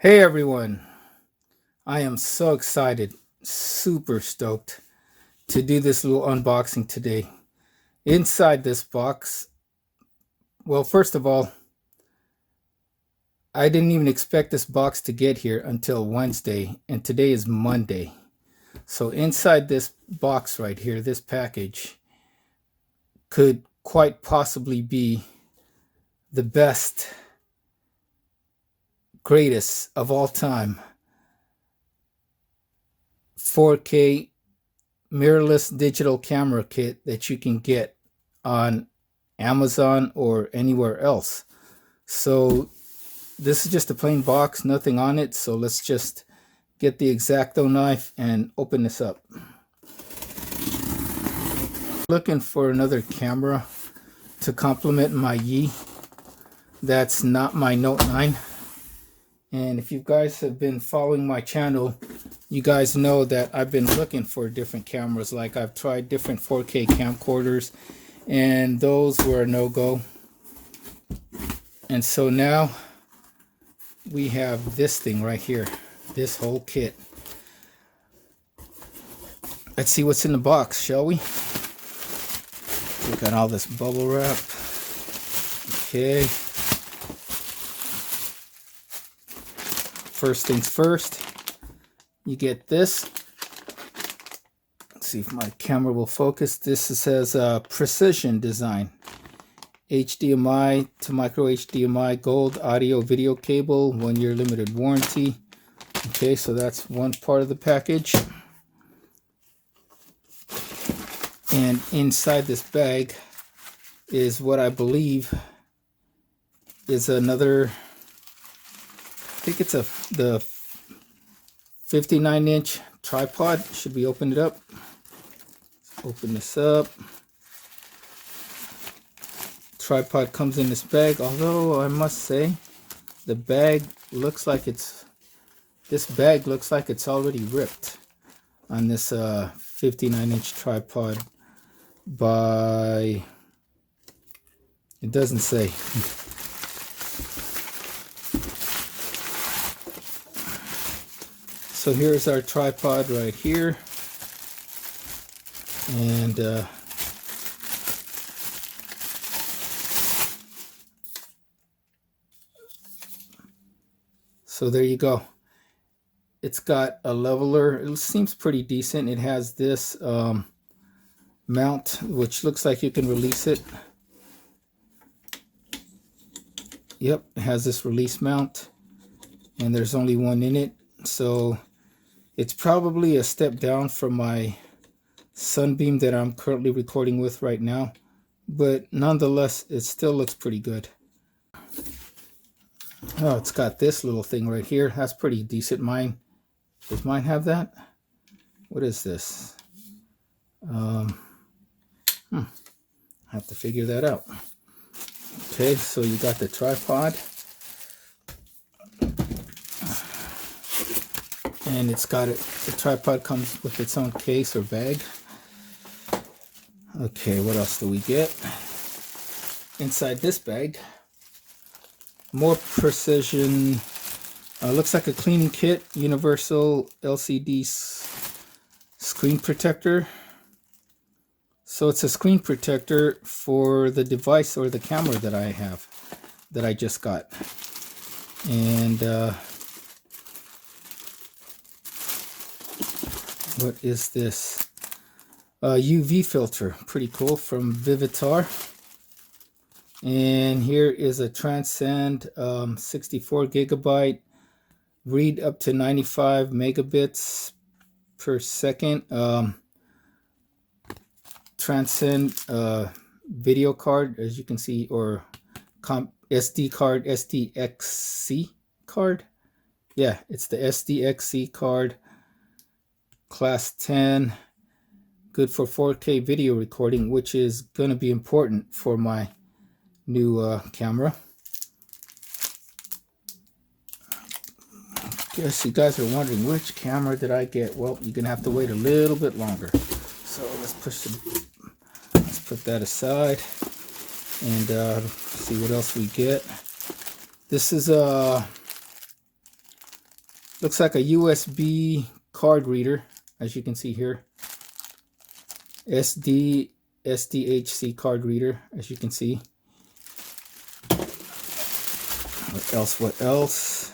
Hey everyone, I am so excited, super stoked to do this little unboxing today. Inside this box, well, first of all, I didn't even expect this box to get here until Wednesday, and today is Monday. So, inside this box right here, this package could quite possibly be the best, greatest of all time 4K mirrorless digital camera kit that you can get on Amazon or anywhere else. So this is just a plain box, nothing on it. So let's just get the X-Acto knife and open this up. Looking for another camera to complement my Yi. That's not my Note 9. And if you guys have been following my channel, you guys know that I've been looking for different cameras. Like I've tried different 4K camcorders and those were a no-go. And so now we have this thing right here, this whole kit. Let's see what's in the box, shall we? We got all this bubble wrap. Okay. First things first, you get this. Let's see if my camera will focus. This says precision design. HDMI to micro HDMI gold audio video cable, 1 year limited warranty. Okay, so that's one part of the package. And inside this bag is what I believe is another, I think it's the 59-inch tripod. Should we open it up? Open this up. Tripod comes in this bag, although I must say the bag looks like this bag looks like it's already ripped on this 59-inch tripod by, it doesn't say. So here's our tripod right here, and so there you go. It's got a leveler. It seems pretty decent. It has this mount, which looks like you can release it. Yep, it has this release mount, and there's only one in it. So it's probably a step down from my Sunbeam that I'm currently recording with right now, but nonetheless, it still looks pretty good. Oh, it's got this little thing right here. That's pretty decent. Does mine have that? What is this? I have to figure that out. Okay, so you got the tripod, and it's got it. The tripod comes with its own case or bag. Okay, what else do we get? Inside this bag, more precision. Looks like a cleaning kit, universal LCD screen protector. So it's a screen protector for the device or the camera that I have, that I just got. And what is this? UV filter, pretty cool, from Vivitar. And here is a Transcend 64 gigabyte, read up to 95 megabits per second. Transcend video card, as you can see, or SD card, SDXC card. Yeah, it's the SDXC card, class 10, good for 4K video recording, which is going to be important for my new camera. Guess you guys are wondering, which camera did I get? Well, you're gonna have to wait a little bit longer. So let's put that aside and see what else we get. This is a Looks like a USB card reader, as you can see here. SDHC card reader, as you can see. What else? What else?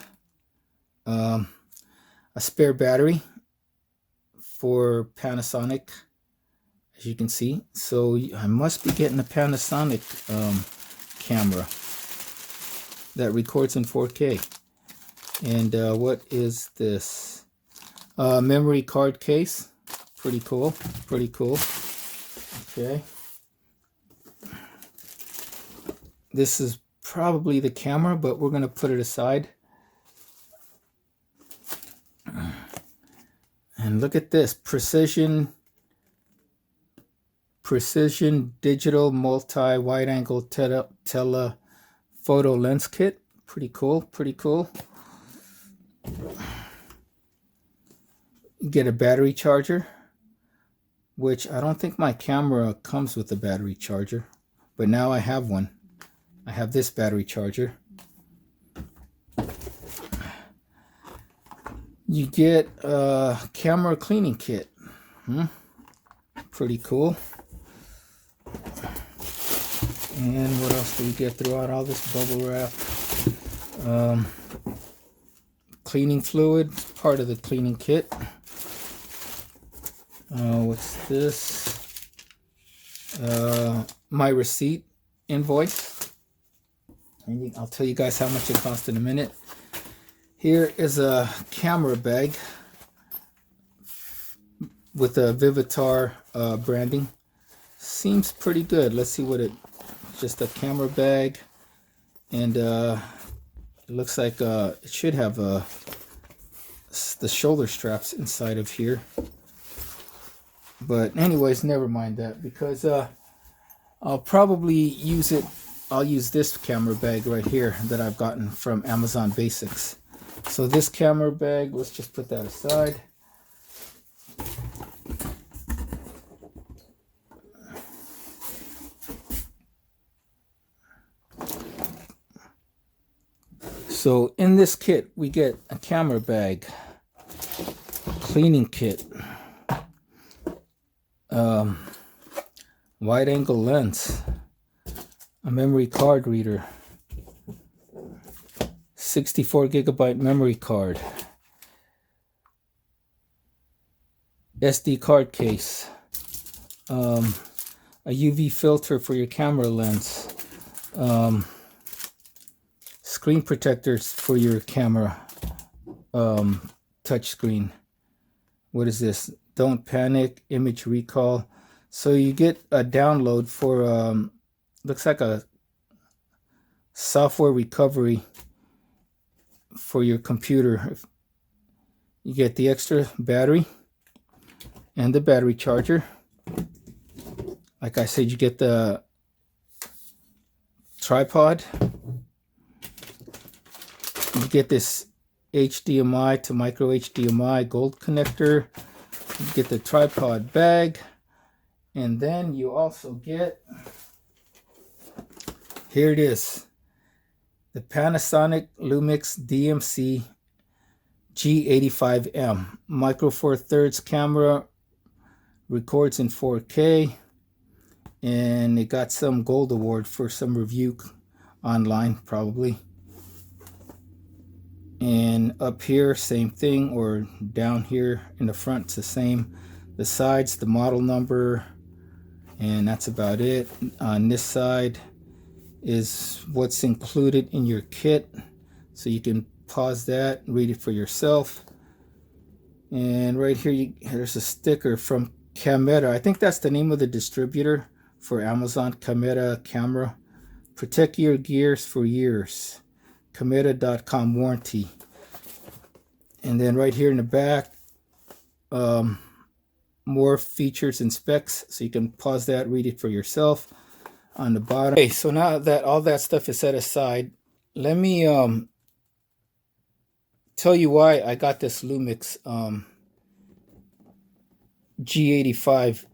A spare battery for Panasonic, as you can see. So I must be getting a Panasonic camera that records in 4K. And what is this? Memory card case. Pretty cool. Pretty cool. Okay. This is probably the camera, but we're going to put it aside. And look at this. Precision digital multi wide angle telephoto lens kit. Pretty cool. Pretty cool. You get a battery charger, which I don't think my camera comes with a battery charger, but now I have one. I have this battery charger. You get a camera cleaning kit. Pretty cool. And what else do we get throughout all this bubble wrap? Cleaning fluid, part of the cleaning kit. What's this? My receipt invoice. And I'll tell you guys how much it cost in a minute. Here is a camera bag with a Vivitar branding. Seems pretty good. Let's see what just a camera bag. And it looks like it should have the shoulder straps inside of here. But anyways, never mind that, because I'll probably use it. I'll use this camera bag right here that I've gotten from Amazon Basics. So this camera bag, let's just put that aside. So in this kit, we get a camera bag, cleaning kit, wide angle lens, a memory card reader, 64 gigabyte memory card, SD card case, a UV filter for your camera lens, screen protectors for your camera touch screen. What is this? Don't panic, image recall. So you get a download for looks like a software recovery for your computer. You get the extra battery and the battery charger. Like I said, you get the tripod. You get this HDMI to micro HDMI gold connector. You get the tripod bag. And then you also get, here it is, the Panasonic Lumix DMC G85M. Micro Four Thirds camera, records in 4K. And it got some gold award for some review online, probably. And up here, same thing, or down here in the front, it's the same. The sides, the model number, and that's about it. On this side is what's included in your kit, so you can pause that, read it for yourself. And right here, there's a sticker from Camera. I think that's the name of the distributor for Amazon. Camera camera. Protect your gears for years. Camera.com warranty. And then right here in the back, more features and specs, so you can pause that, read it for yourself. On the bottom. Okay, so now that all that stuff is set aside, let me tell you why I got this Lumix G85M.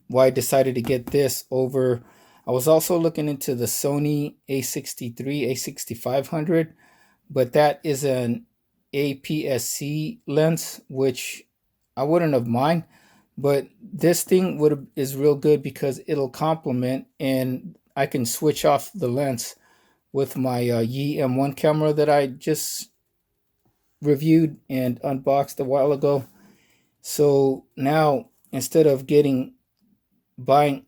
Why I decided to get this over. I was also looking into the Sony A63, A6500, but that is an APS-C lens, which I wouldn't have mind, but this thing is real good because it'll complement, and I can switch off the lens with my Yi M1 camera that I just reviewed and unboxed a while ago. So now instead of buying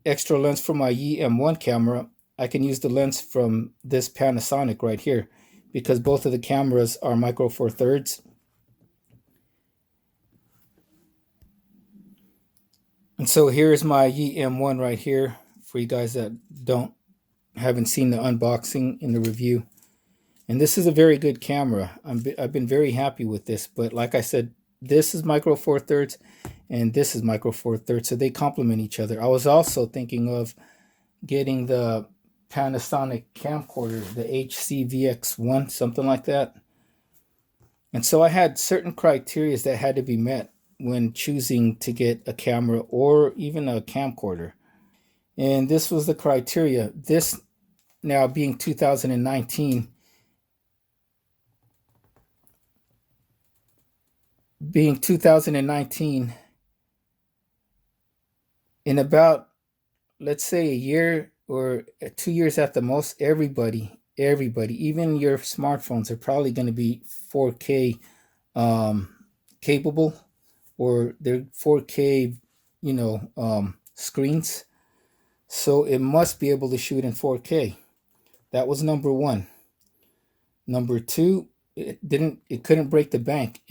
extra lens for my Yi M1 camera, I can use the lens from this Panasonic right here because both of the cameras are micro four thirds. And so here's my Yi M1 right here for you guys that haven't seen the unboxing in the review. And this is a very good camera. I've been very happy with this. But like I said, this is micro four thirds and this is micro four thirds. So they complement each other. I was also thinking of getting the Panasonic camcorder, the HCVX1, something like that. And so I had certain criteria that had to be met when choosing to get a camera or even a camcorder. And this was the criteria. This now being 2019, in about, let's say, a year or 2 years at the most, everybody, even your smartphones are probably going to be 4K capable, or they're 4K, screens. So it must be able to shoot in 4K. That was number one. Number two, it couldn't break the bank.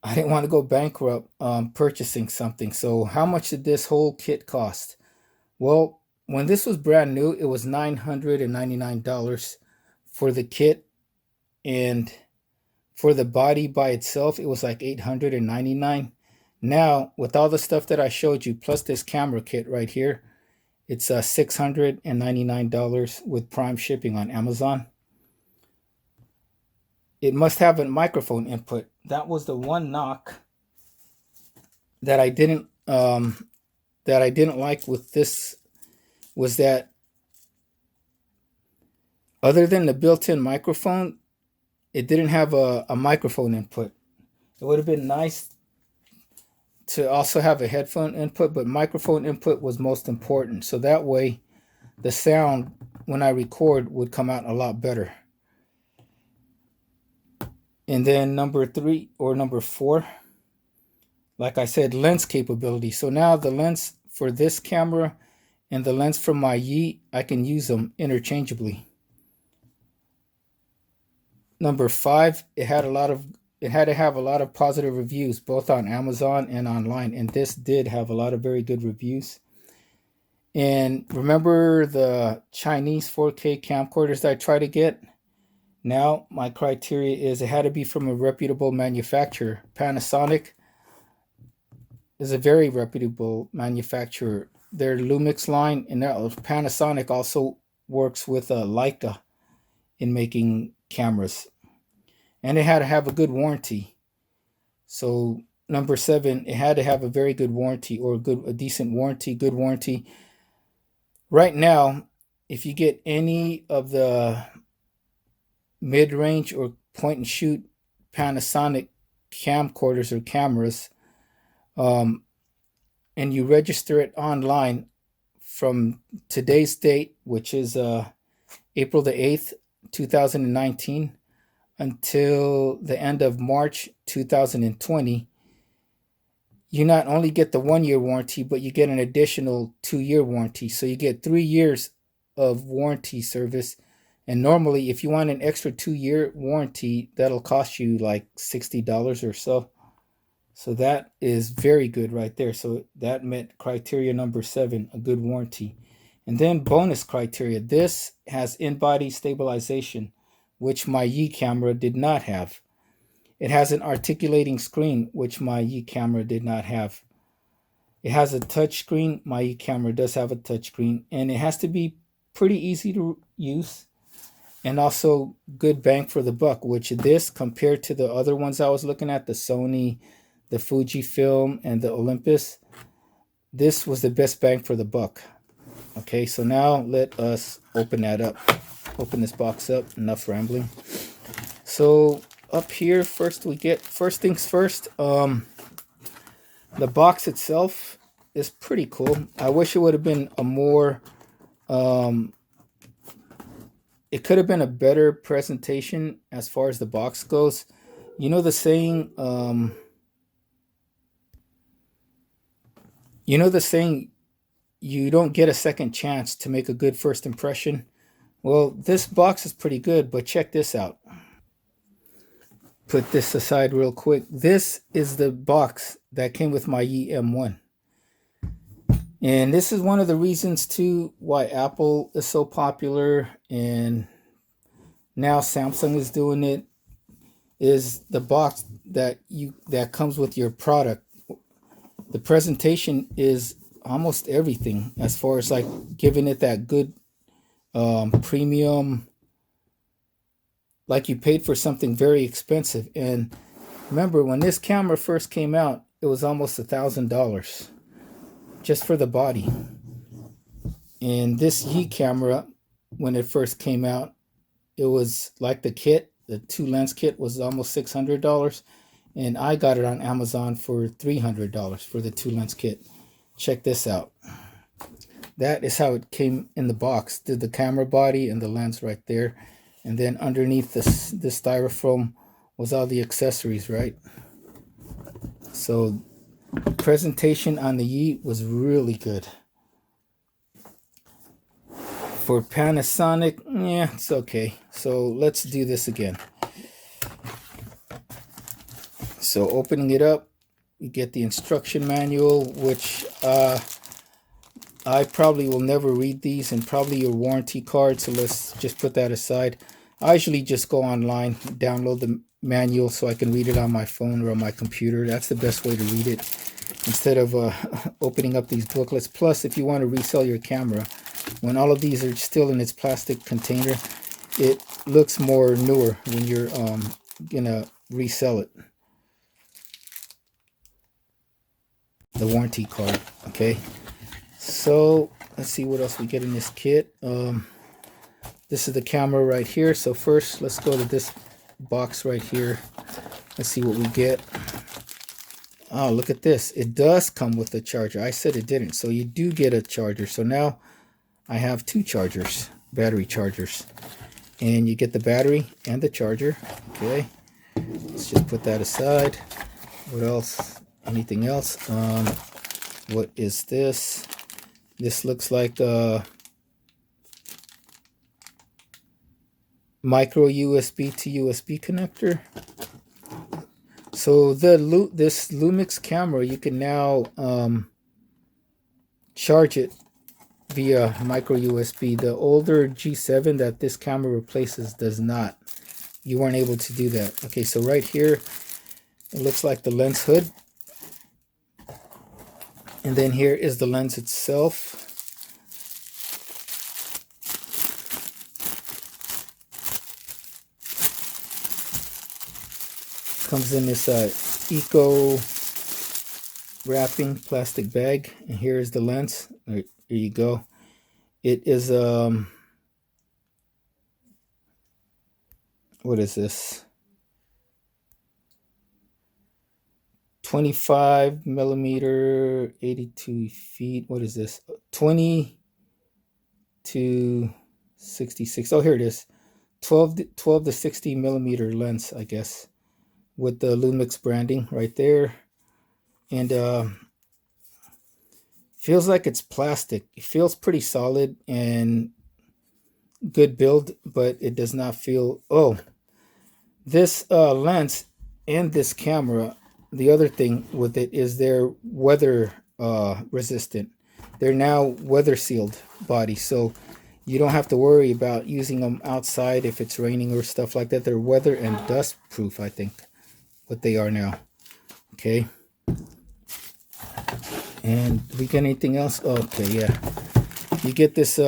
I didn't want to go bankrupt purchasing something. So how much did this whole kit cost? Well, when this was brand new, it was $999 for the kit, and for the body by itself, it was like $899. Now, with all the stuff that I showed you, plus this camera kit right here, it's $699 with Prime shipping on Amazon. It must have a microphone input. That was the one knock that I didn't like with this, was that other than the built-in microphone, it didn't have a microphone input. It would have been nice to also have a headphone input, but microphone input was most important. So that way the sound when I record would come out a lot better. And then number four, like I said, lens capability. So now the lens for this camera and the lens from my Yi, I can use them interchangeably. Number five, it had to have a lot of positive reviews, both on Amazon and online. And this did have a lot of very good reviews. And remember the Chinese 4K camcorders that I try to get? Now my criteria is it had to be from a reputable manufacturer. Panasonic is a very reputable manufacturer. Their Lumix line, and Panasonic also works with Leica in making cameras. And it had to have a good warranty. So number seven, it had to have a very good warranty, or a decent warranty, good warranty. Right now, if you get any of the mid-range or point and shoot Panasonic camcorders or cameras, and you register it online from today's date, which is April the 8th, 2019, until the end of March 2020, you not only get the 1-year warranty, but you get an additional 2-year warranty. So you get 3 years of warranty service. And normally, if you want an extra 2-year warranty, that'll cost you like $60 or so. So that is very good right there. So that met criteria number 7, a good warranty. And then bonus criteria. This has in-body stabilization, which my Yi camera did not have. It has an articulating screen, which my Yi camera did not have. It has a touch screen. My Yi camera does have a touch screen. And it has to be pretty easy to use. And also good bang for the buck, which this, compared to the other ones I was looking at, the Sony, the Fujifilm, and the Olympus, this was the best bang for the buck. Okay, so now let us open that up. Open this box up. Enough rambling. So up here, first things first, the box itself is pretty cool. I wish it would have been a more, it could have been a better presentation as far as the box goes. You know the saying, you don't get a second chance to make a good first impression. Well, this box is pretty good, but check this out. Put this aside real quick. This is the box that came with my M1. And this is one of the reasons too why Apple is so popular and now Samsung is doing it, is the box that comes with your product. The presentation is almost everything as far as like giving it that good premium, like you paid for something very expensive. And remember, when this camera first came out, it was almost $1,000 just for the body. And this Yi camera, when it first came out, it was like the 2-lens kit was almost $600, and I got it on Amazon for $300 for the 2-lens kit. Check this out. That is how it came in the box. Did the camera body and the lens right there, and then underneath this styrofoam was all the accessories, right? So presentation on the Yi was really good. For Panasonic, yeah, it's okay. So let's do this again. So opening it up, you get the instruction manual, which I probably will never read these, and probably your warranty card, so let's just put that aside. I usually just go online, download the manual so I can read it on my phone or on my computer. That's the best way to read it, instead of opening up these booklets. Plus, if you want to resell your camera, when all of these are still in its plastic container, it looks more newer when you're gonna resell it. The warranty card, okay? So let's see what else we get in this kit. This is the camera right here. So first, let's go to this box right here. Let's see what we get. Oh, look at this. It does come with a charger. I said it didn't. So you do get a charger. So now I have 2 chargers, battery chargers. And you get the battery and the charger. Okay. Let's just put that aside. What else? Anything else? What is this? This looks like a micro USB to USB connector. So this Lumix camera, you can now charge it via micro USB. The older G7 that this camera replaces does not. You weren't able to do that. Okay, so right here, it looks like the lens hood. And then here is the lens itself. Comes in this eco wrapping plastic bag, and here is the lens. Here you go. It is what is this? 25 millimeter, 82 feet. What is this? 20 to 66. Oh, here it is. 12 to 60 millimeter lens, I guess, with the Lumix branding right there. And feels like it's plastic. It feels pretty solid and good build, but it does not feel... Oh, this lens and this camera, the other thing with it is they're weather resistant. They're now weather sealed body, so you don't have to worry about using them outside if it's raining or stuff like that. They're weather and dust proof, I think, what they are now. Okay. And do we get anything else? Okay, yeah. You get this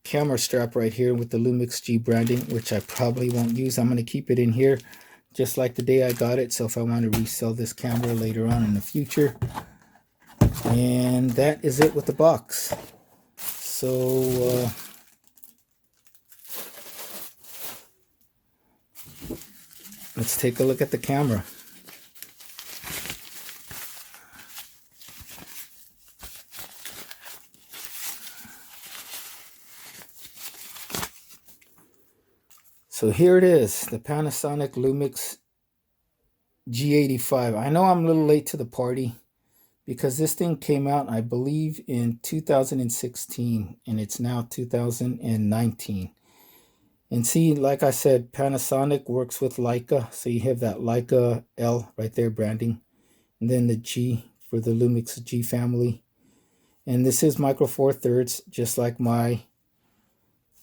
camera strap right here with the Lumix G branding, which I probably won't use. I'm going to keep it in here just like the day I got it. So if I want to resell this camera later on in the future. And that is it with the box. So let's take a look at the camera. So here it is, the Panasonic Lumix G85. I know I'm a little late to the party because this thing came out, I believe, in 2016, and it's now 2019. And see, like I said, Panasonic works with Leica, so you have that Leica L right there branding, and then the G for the Lumix G family. And this is micro four thirds, just like my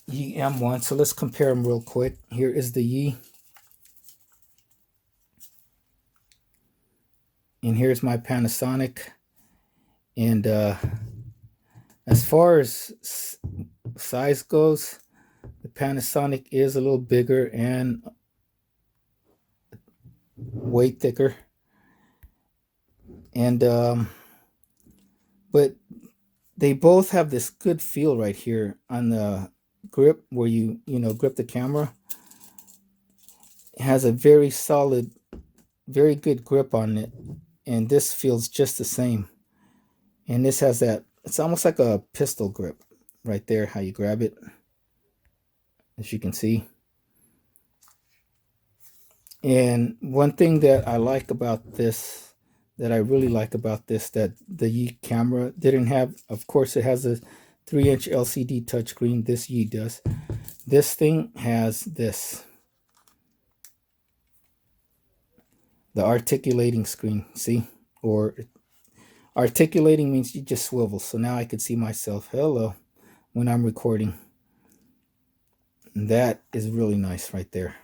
Yi M1. So let's compare them real quick. Here is the Yi, and here's my Panasonic. And as far as size goes, the Panasonic is a little bigger and way thicker. And but they both have this good feel right here on the grip where you grip the camera. It has a very solid, very good grip on it, and this feels just the same. And this has that, it's almost like a pistol grip right there, how you grab it, as you can see. And one thing that I like about this, that I really like about this, that the Yi camera didn't have, of course it has a 3-inch LCD touchscreen, this Yi does. This thing has this, the articulating screen, see? Or articulating means you just swivel, so now I could see myself, hello, when I'm recording. And that is really nice right there.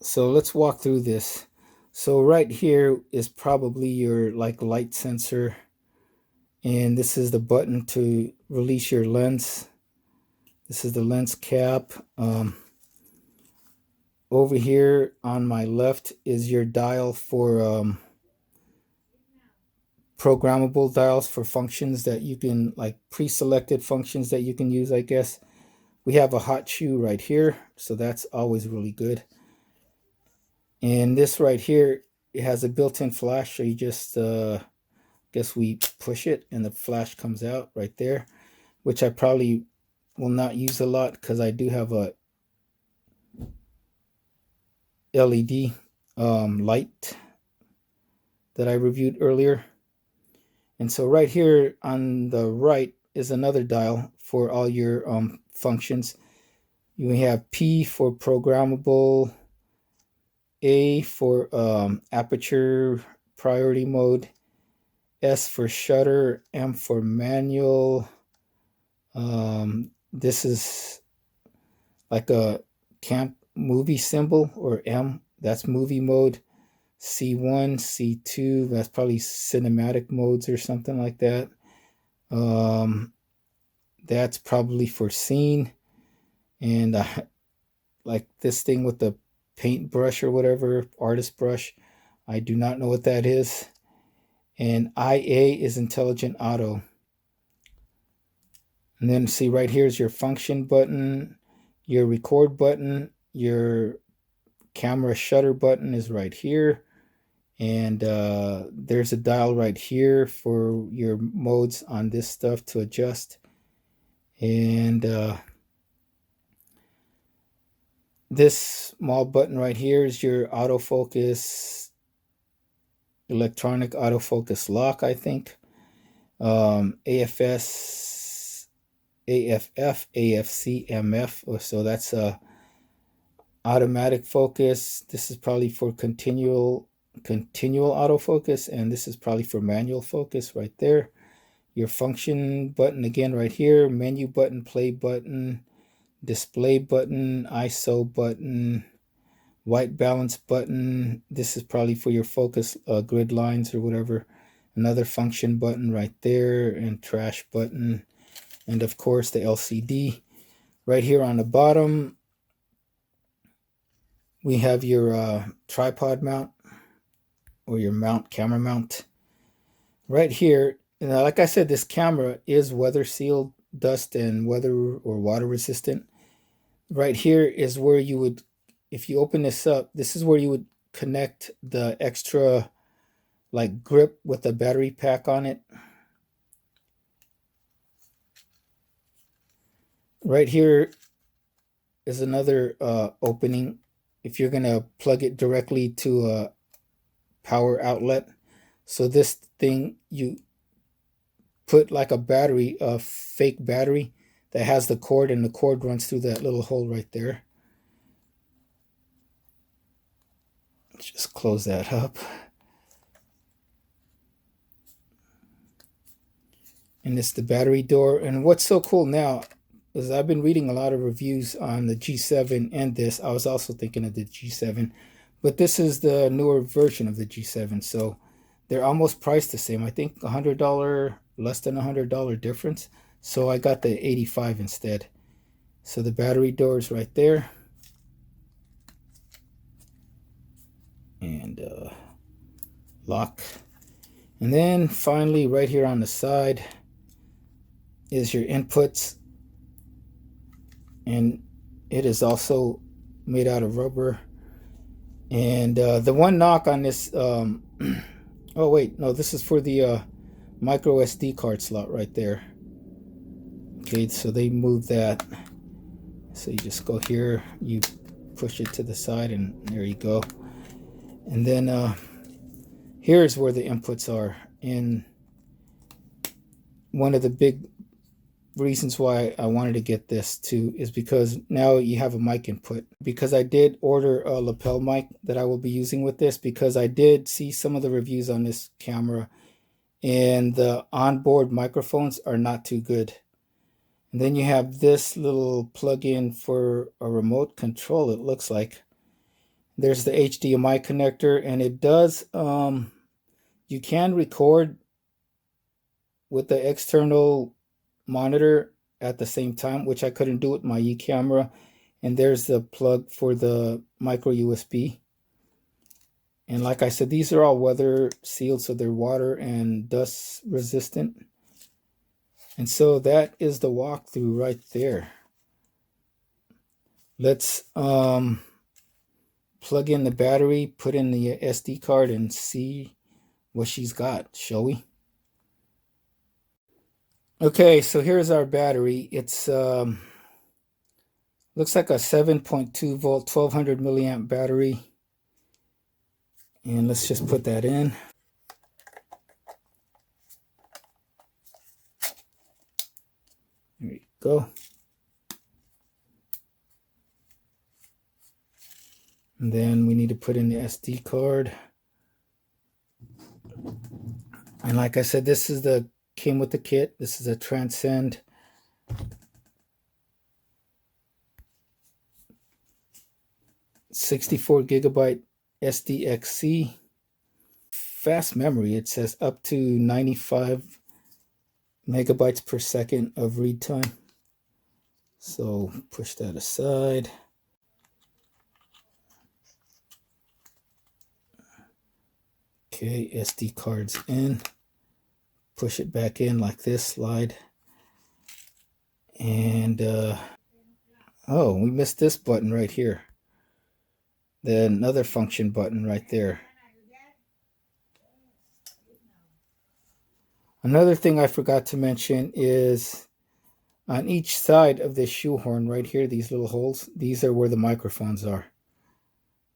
So let's walk through this. So right here is probably your like light sensor, and this is the button to release your lens. This is the lens cap. Over here on my left is your dial for programmable dials for functions that you can, like pre-selected functions that you can use, I guess. We have a hot shoe right here, so that's always really good. And this right here, it has a built-in flash, so you just guess we push it and the flash comes out right there, which I probably will not use a lot because I do have a LED light that I reviewed earlier. And so right here on the right is another dial for all your functions. You have P for programmable, A for aperture priority mode, S for shutter, M for manual. This is like a camp movie symbol, or M, that's movie mode. C1, C2, that's probably cinematic modes or something like that. That's probably for scene. And like this thing with the paintbrush or whatever, artist brush, I do not know what that is. And IA is intelligent auto. And then see right here is your function button, your record button, your camera shutter button is right here. And there's a dial right here for your modes on this stuff to adjust. And this small button right here is your autofocus, electronic autofocus lock, I think. AFS, AFF, AFC, MF. So that's automatic focus. This is probably for continual autofocus, and this is probably for manual focus right there. Your function button again right here, menu button, play button, display button, ISO button, white balance button. This is probably for your focus grid lines or whatever. Another function button right there, and trash button, and of course the LCD. Right here on the bottom we have your tripod mount, or your camera mount. Right here, like I said, this camera is weather sealed. dust and weather or water resistant. Right here is where you would, if you open this up, this is where you would connect the extra like grip with the battery pack on it. Right here is another opening if you're going to plug it directly to a power outlet. So this thing, you put like a battery, a fake battery that has the cord, and the cord runs through that little hole right there. Just close that up. And it's the battery door. And what's so cool now is I've been reading a lot of reviews on the G7 and this. I was also thinking of the G7, but this is the newer version of the G7. So they're almost priced the same. I think $100, less than $100 difference. So I got the 85 instead. So the battery door is right there. And lock. And then finally right here on the side is your inputs, and it is also made out of rubber. And the one knock on this, oh wait, no, this is for the micro SD card slot right there. Okay, so they moved that. So you just go here, you push it to the side, and there you go. And then here's where the inputs are. And one of the big reasons why I wanted to get this too is because now you have a mic input. Because I did order a lapel mic that I will be using with this, because I did see some of the reviews on this camera and the onboard microphones are not too good. And then you have this little plug-in for a remote control, it looks like. There's the HDMI connector, and it does, you can record with the external monitor at the same time, which I couldn't do with my camera. And there's the plug for the micro USB. And like I said, these are all weather sealed, so they're water and dust resistant. And so that is the walkthrough right there. Let's plug in the battery, put in the SD card, and see what she's got, shall we? Okay, so here's our battery. It's looks like a 7.2 volt, 1200 milliamp battery. And let's just put that in. There you go. And then we need to put in the SD card. And like I said, this is the came with the kit. This is a Transcend. /64 gigabyte SDXC. Fast memory, it says up to 95 megabytes per second of read time. So push that aside. Okay, SD card's in. Push it back in like this, slide. And oh, we missed this button right here. Then another function button right there. Another thing I forgot to mention is on each side of this shoehorn right here, these little holes, these are where the microphones are,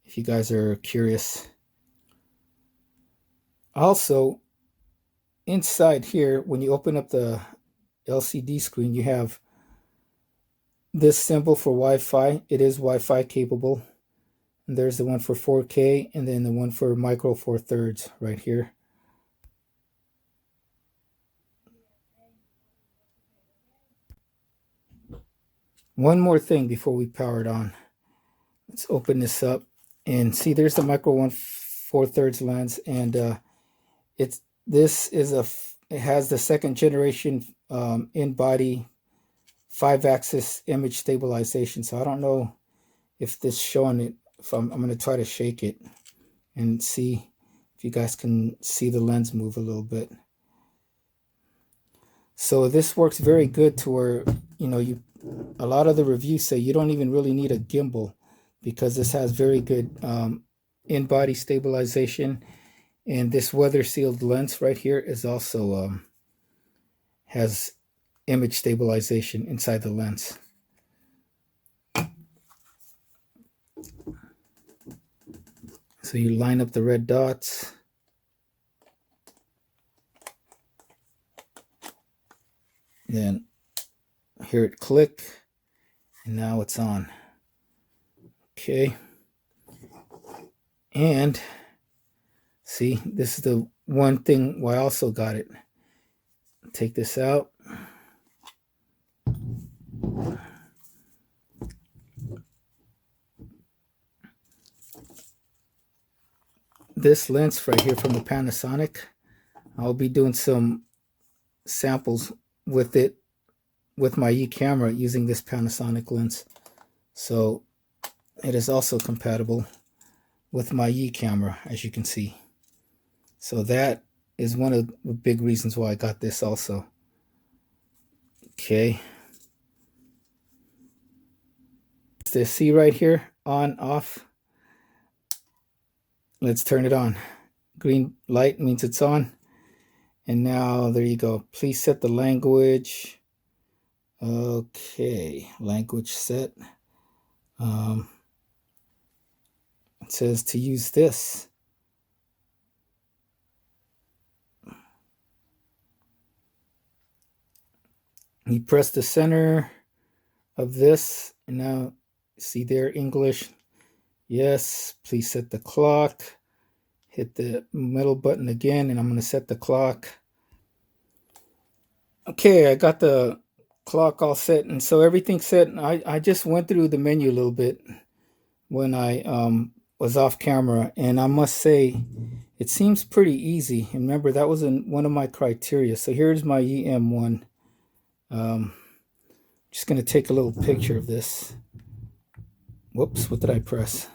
if you guys are curious. Also, inside here, when you open up the LCD screen, you have this symbol for Wi-Fi. It is Wi-Fi capable. And there's the one for 4K, and then the one for micro 4/3 right here. One more thing before we power it on. Let's open this up and see. There's the micro 1/4 lens, and it has the second generation in-body 5-axis image stabilization. So I don't know if this showing it. If I'm going to try to shake it and see if you guys can see the lens move a little bit. So this works very good to where, you know, a lot of the reviews say you don't even really need a gimbal, because this has very good in-body stabilization. And this weather sealed lens right here is also has image stabilization inside the lens. So you line up the red dots. Then hear it click, and now it's on. Okay. And see, this is the one thing why I also got it. Take this out. This lens right here from the Panasonic, I'll be doing some samples with it with my E camera using this Panasonic lens. So it is also compatible with my E camera, as you can see. So that is one of the big reasons why I got this also. Okay. This see right here, on, off. Let's turn it on. Green light means it's on. And now there you go. Please set the language. Okay, language set. It says to use this. You press the center of this, and now see there, English. Yes, please set the clock. Hit the middle button again, and I'm going to set the clock. Okay, I got the clock all set, and so everything's set. I just went through the menu a little bit when I was off camera, and I must say it seems pretty easy. And remember, that was one of my criteria. So here's my EM1. Just going to take a little picture of this. Whoops, what did I press?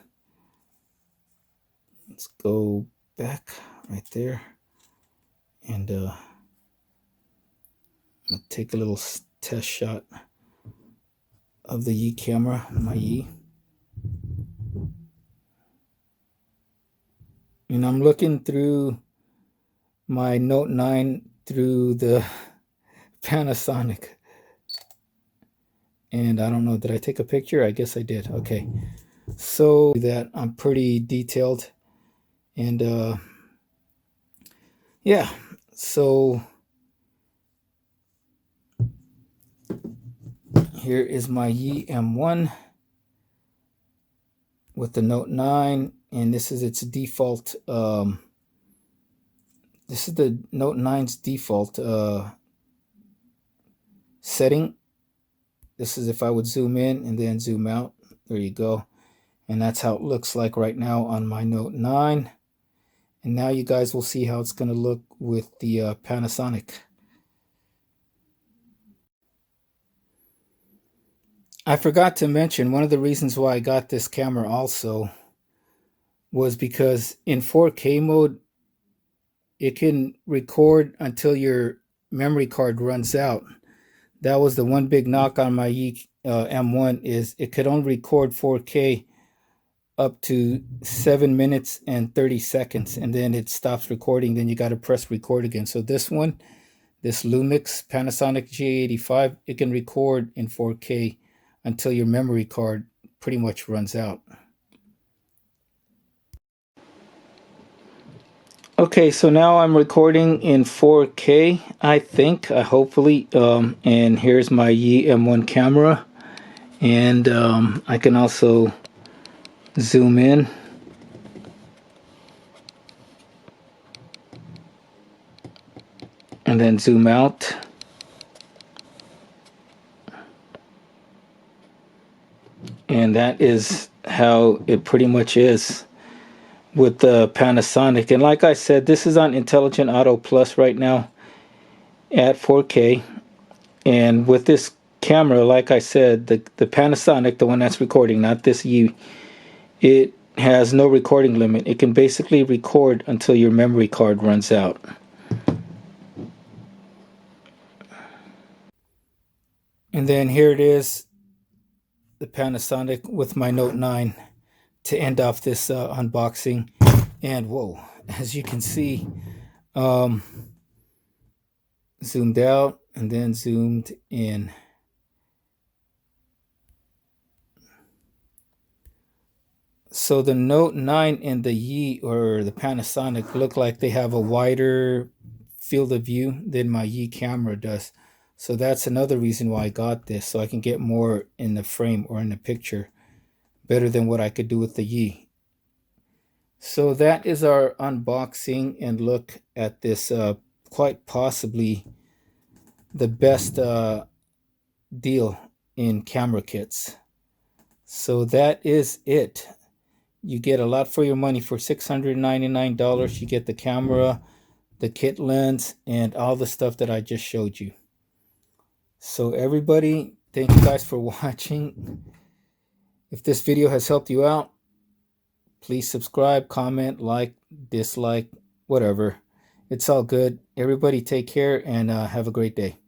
Let's go back right there, and I'll take a little test shot of the E camera, my E. And I'm looking through my Note 9 through the Panasonic. And I don't know, did I take a picture? I guess I did. Okay. So that I'm pretty detailed. And yeah, so here is my EM1 with the Note 9, and this is its default. This is the Note 9's default setting. This is if I would zoom in and then zoom out. There you go. And that's how it looks like right now on my Note 9. And now you guys will see how it's going to look with the Panasonic. I forgot to mention, one of the reasons why I got this camera also was because in 4K mode, it can record until your memory card runs out. That was the one big knock on my M1, is it could only record 4K up to 7 minutes and 30 seconds, and then it stops recording. Then you got to press record again. So this one, this Lumix Panasonic G85, it can record in 4K until your memory card pretty much runs out. Okay, so now I'm recording in 4K, I think, hopefully, and here's my M1 camera, and I can also zoom in and then zoom out. And that is how it pretty much is with the Panasonic. And like I said, this is on Intelligent Auto Plus right now at 4K. And with this camera, like I said, the Panasonic, the one that's recording, not this U, it has no recording limit. It can basically record until your memory card runs out. And then here it is, the Panasonic with my Note 9 to end off this unboxing. And whoa, as you can see, um, zoomed out and then zoomed in. So the Note 9 and the Yi or the Panasonic look like they have a wider field of view than my Yi camera does. So that's another reason why I got this, so I can get more in the frame or in the picture, better than what I could do with the Yi. So that is our unboxing and look at this quite possibly the best deal in camera kits. So that is it. You get a lot for your money for $699. You get the camera, the kit lens, and all the stuff that I just showed you. So everybody, thank you guys for watching. If this video has helped you out, please subscribe, comment, like, dislike, whatever. It's all good. Everybody take care and have a great day.